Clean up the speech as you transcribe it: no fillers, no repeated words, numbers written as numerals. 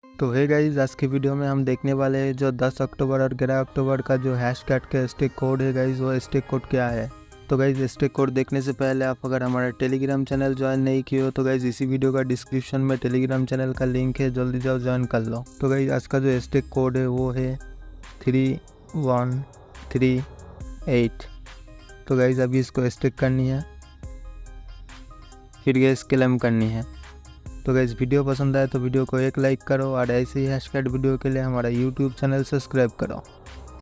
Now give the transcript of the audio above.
तो hey guys, आज की वीडियो में हम देखने वाले हैं जो 10 अक्टूबर और 11 अक्टूबर का जो हैशटैग का स्टिक कोड है गाइज, वो स्टिक कोड क्या है। तो गाइज स्टिक कोड देखने से पहले आप अगर हमारा टेलीग्राम चैनल ज्वाइन नहीं किए हो तो गाइज इसी वीडियो का डिस्क्रिप्शन में टेलीग्राम चैनल का लिंक है, जल्दी जाओ ज्वाइन कर लो। तो गाइज आज का जो स्टिक कोड है वो है 3138। तो गाइज अभी इसको स्टिक करनी है, फिर गैस क्लेम करनी है। तो गाइस वीडियो पसंद आए तो वीडियो को एक लाइक करो और ऐसे ही हैशटैग वीडियो के लिए हमारा यूट्यूब चैनल सब्सक्राइब करो।